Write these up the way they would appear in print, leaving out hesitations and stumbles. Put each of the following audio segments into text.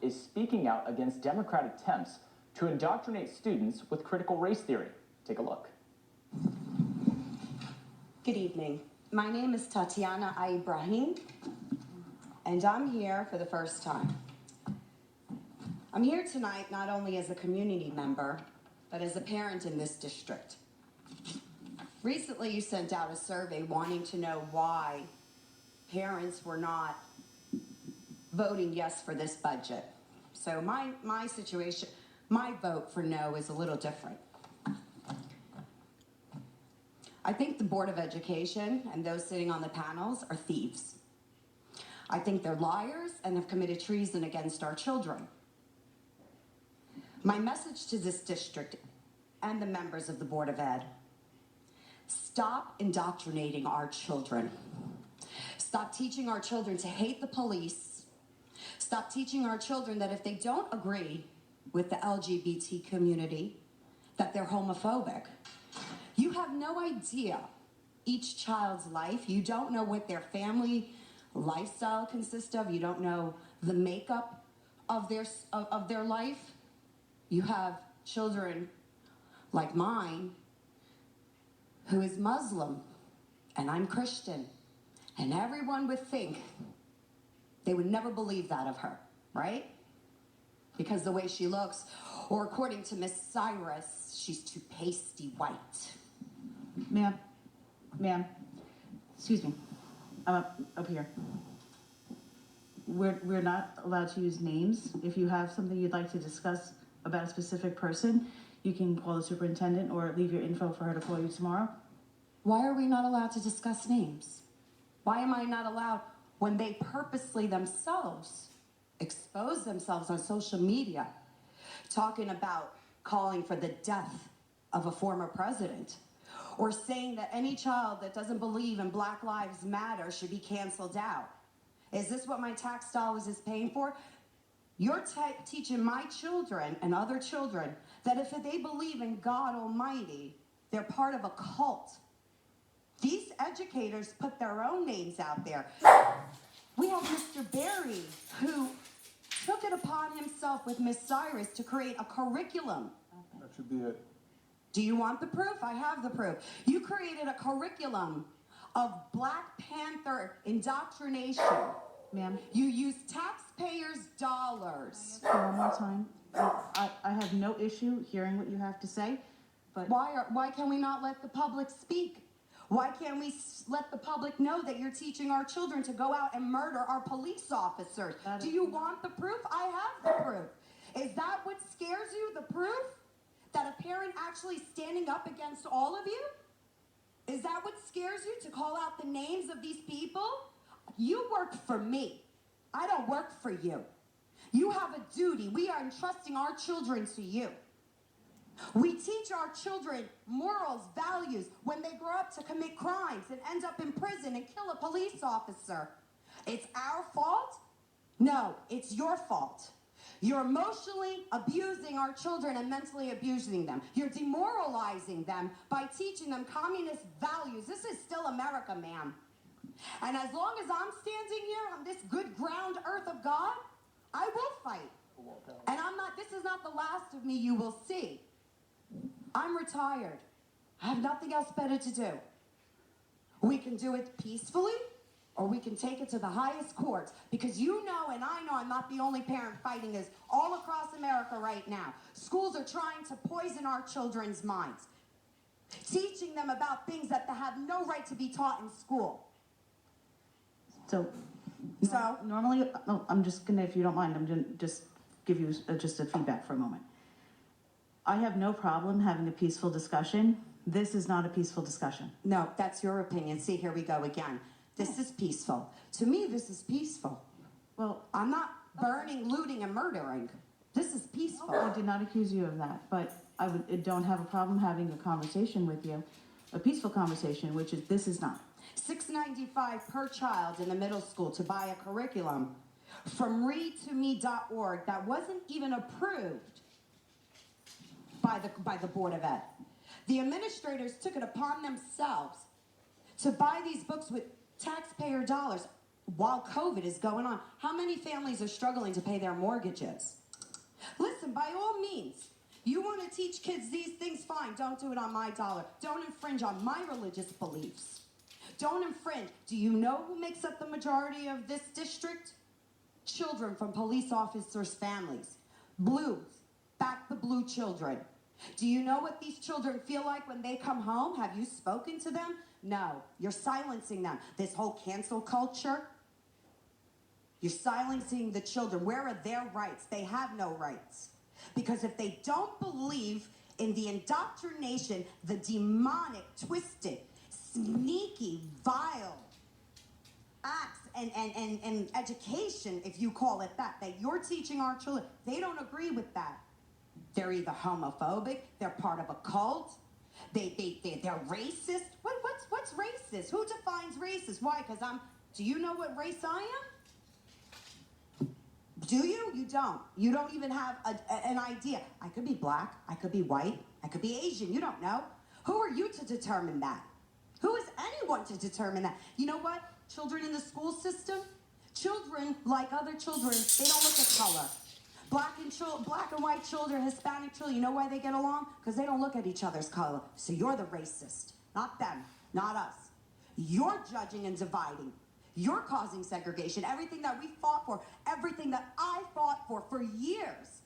is speaking out against Democrat attempts to indoctrinate students with critical race theory. Take a look. Good evening. My name is Tatiana Ibrahim, and I'm here for the first time. I'm here tonight not only as a community member, but as a parent in this district. Recently, you sent out a survey wanting to know why parents were not voting yes for this budget. So my situation, my vote for no is a little different. I think the Board of Education and those sitting on the panels are thieves. I think they're liars and have committed treason against our children. My message to this district and the members of the Board of Ed: stop indoctrinating our children. Stop teaching our children to hate the police. Stop teaching our children that if they don't agree with the LGBT community, that they're homophobic. You have no idea each child's life. You don't know what their family lifestyle consists of. You don't know the makeup of their life. You have children like mine who is Muslim, and I'm Christian, and everyone would think, they would never believe that of her, right? Because the way she looks, or according to Miss Cyrus, she's too pasty white. Ma'am, excuse me, I'm up here. We're not allowed to use names. If you have something you'd like to discuss about a specific person, you can call the superintendent or leave your info for her to call you tomorrow. Why are we not allowed to discuss names? Why am I not allowed when they purposely themselves expose themselves on social media, talking about calling for the death of a former president, or saying that any child that doesn't believe in Black Lives Matter should be canceled out? Is this what my tax dollars is paying for? You're teaching my children and other children that if they believe in God Almighty, they're part of a cult. These educators put their own names out there. We have Mr. Berry, who took it upon himself with Miss Cyrus to create a curriculum. That should be it. Do you want the proof? I have the proof. You created a curriculum of Black Panther indoctrination. Ma'am, You use taxpayers' dollars. one more time. I have no issue hearing what you have to say, but Why can we not let the public speak? Why can't we let the public know that you're teaching our children to go out and murder our police officers? Do you want the proof? I have the proof. Is that what scares you, the proof? That a parent actually standing up against all of you? Is that what scares you, to call out the names of these people? You work for me. I don't work for you. You have a duty. We are entrusting our children to you. We teach our children morals, values, when they grow up to commit crimes and end up in prison and kill a police officer. It's our fault? No, it's your fault. You're emotionally abusing our children and mentally abusing them. You're demoralizing them by teaching them communist values. This is still America, ma'am. And as long as I'm standing here on this good ground earth of God, I will fight. And this is not the last of me you will see. I'm retired. I have nothing else better to do. We can do it peacefully, or we can take it to the highest courts, because you know and I know I'm not the only parent fighting this all across America right now. Schools are trying to poison our children's minds, teaching them about things that they have no right to be taught in school. So normally, I'm just gonna, if you don't mind, I'm gonna just give you just a feedback for a moment. I have no problem having a peaceful discussion. This is not a peaceful discussion. No, that's your opinion. See, here we go again. This is peaceful. To me, this is peaceful. Well, I'm not burning, looting, and murdering. This is peaceful. I did not accuse you of that, but I don't have a problem having a conversation with you, a peaceful conversation, which is, this is not. $6.95 per child in the middle school to buy a curriculum from readtome.org that wasn't even approved by the Board of Ed. The administrators took it upon themselves to buy these books with taxpayer dollars. while COVID is going on, how many families are struggling to pay their mortgages? Listen, by all means, you want to teach kids these things, fine. Don't do it on my dollar. Don't infringe on my religious beliefs. Don't infringe. Do you know who makes up the majority of this district? Children from police officers' families. Blues. Back the blue children. Do you know what these children feel like when they come home? Have you spoken to them? No. You're silencing them. This whole cancel culture, you're silencing the children. Where are their rights? They have no rights. Because if they don't believe in the indoctrination, the demonic, twisted, sneaky, vile acts and education, if you call it that you're teaching our children, they don't agree with that. They're either homophobic, they're part of a cult, they're racist. What's racist? Who defines racist? Why? Because do you know what race I am? Do you? You don't. You don't even have an idea. I could be black, I could be white, I could be Asian, you don't know. Who are you to determine that? Who is anyone to determine that? You know what? Children in the school system, children, like other children, they don't look at color. Black and white children, Hispanic children, you know why they get along? Because they don't look at each other's color. So you're the racist, not them, not us. You're judging and dividing. You're causing segregation. Everything that we fought for, everything that I fought for years.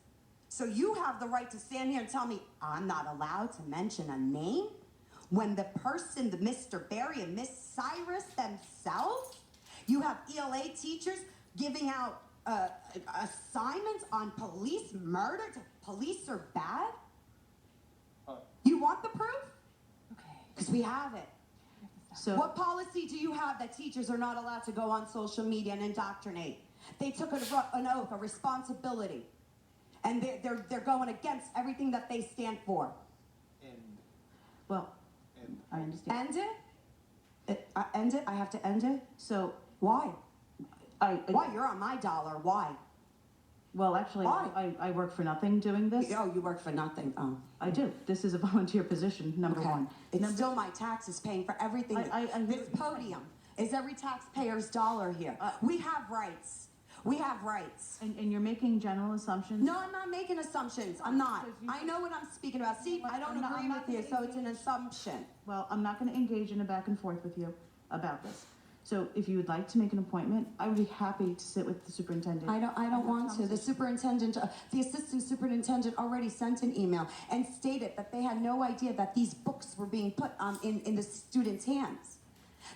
So you have the right to stand here and tell me I'm not allowed to mention a name? When the person, the Mr. Barry and Miss Cyrus themselves, you have ELA teachers giving out assignments on police murder. Police are bad? You want the proof? Okay. Because we have it. So, What policy do you have that teachers are not allowed to go on social media and indoctrinate? They took an oath, a responsibility, and they're going against everything that they stand for. well, I understand. End it? End it? I have to end it? So, Why? I Why? You're on my dollar. Why? well, actually, Why? I work for nothing doing this. Oh, you work for nothing. Oh. I do. This is a volunteer position, number Okay. one. It's still my taxes paying for everything. I hear This what you're podium is every taxpayer's dollar here. We have rights. We have rights. And you're making general assumptions. No, I'm not making assumptions. I'm not. Because you- I know what I'm speaking about. See, I don't I'm agree not with you, gonna so it's an assumption. Well, I'm not going to engage in a back and forth with you about this. So if you would like to make an appointment, I would be happy to sit with the superintendent. I don't want to. The superintendent, the assistant superintendent already sent an email and stated that they had no idea that these books were being put in the students' hands.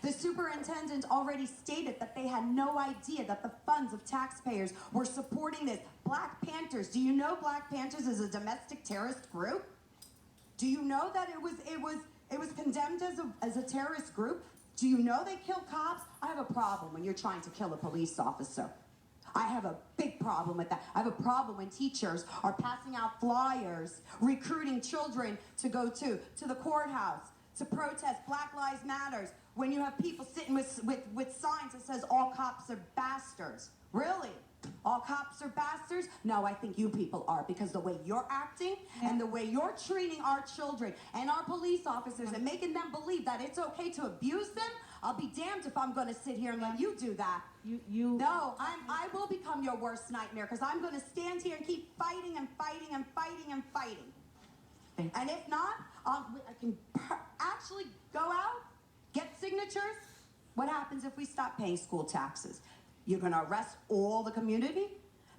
The superintendent already stated that they had no idea that the funds of taxpayers were supporting this. Black Panthers, do you know Black Panthers is a domestic terrorist group? Do you know that it was condemned as a terrorist group? Do you know they kill cops? I have a problem when you're trying to kill a police officer. I have a big problem with that. I have a problem when teachers are passing out flyers, recruiting children to go to the courthouse, to protest Black Lives Matters, when you have people sitting with signs that says all cops are bastards. Really? All cops are bastards? No, I think you people are, because the way you're acting and the way you're treating our children and our police officers and making them believe that it's okay to abuse them, I'll be damned if I'm going to sit here and let you do that. No, I will become your worst nightmare, because I'm going to stand here and keep fighting and fighting and fighting and fighting. Thank you. And if not, I can actually go out, get signatures. What happens if we stop paying school taxes? You're going to arrest all the community?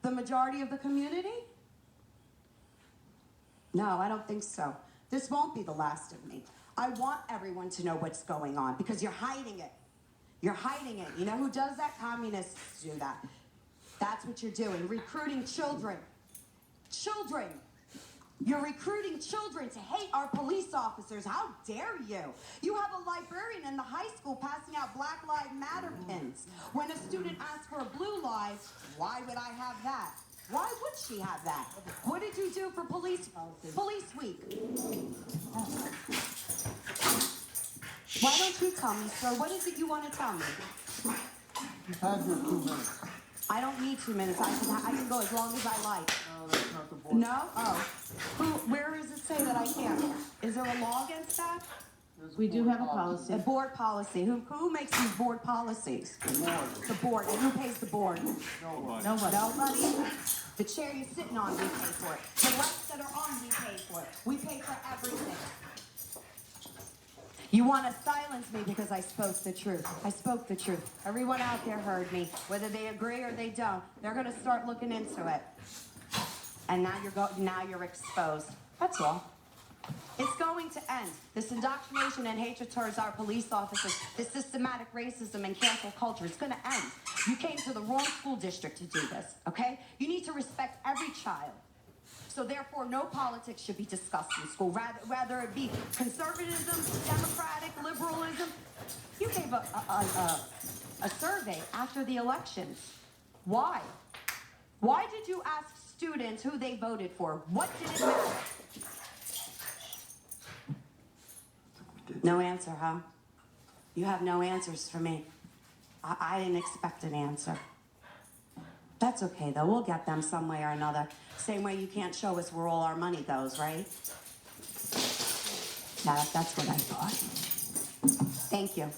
The majority of the community? No, I don't think so. This won't be the last of me. I want everyone to know what's going on, because you're hiding it. You're hiding it. You know who does that? Communists do that. That's what you're doing. Recruiting children. Children. You're recruiting children to hate our police officers. How dare you? You have a librarian in the high school passing out Black Lives Matter pins. When a student asks for a blue lie, why would I have that? Why would she have that? What did you do for Police Week? Why don't you tell me, sir? What is it you want to tell me? You've had your 2 minutes. I don't need 2 minutes. I can go as long as I like. No, that's not the point. No? Oh. Where does it say that I can't? Is there a law against that? There's We do board have a policy. A board policy. Who makes these board policies? Board, The board. And who pays the board? nobody. Nobody. Nobody. The chair you're sitting on, we pay for it. The lights that are on, we pay for it. We pay for everything. You want to silence me because I spoke the truth. I spoke the truth. Everyone out there heard me. Whether they agree or they don't, they're going to start looking into it. And now you're exposed. That's all. It's going to end. This indoctrination and hatred towards our police officers, this systematic racism and cancel culture, it's going to end. You came to the wrong school district to do this, okay? You need to respect every child. So therefore, no politics should be discussed in school, rather it be conservatism, democratic, liberalism. You gave a survey after the elections. Why? Why did you ask students who they voted for? What did it matter? No answer, huh? You have no answers for me. I didn't expect an answer. That's okay, though. We'll get them some way or another. Same way you can't show us where all our money goes, right? That's what I thought. Thank you.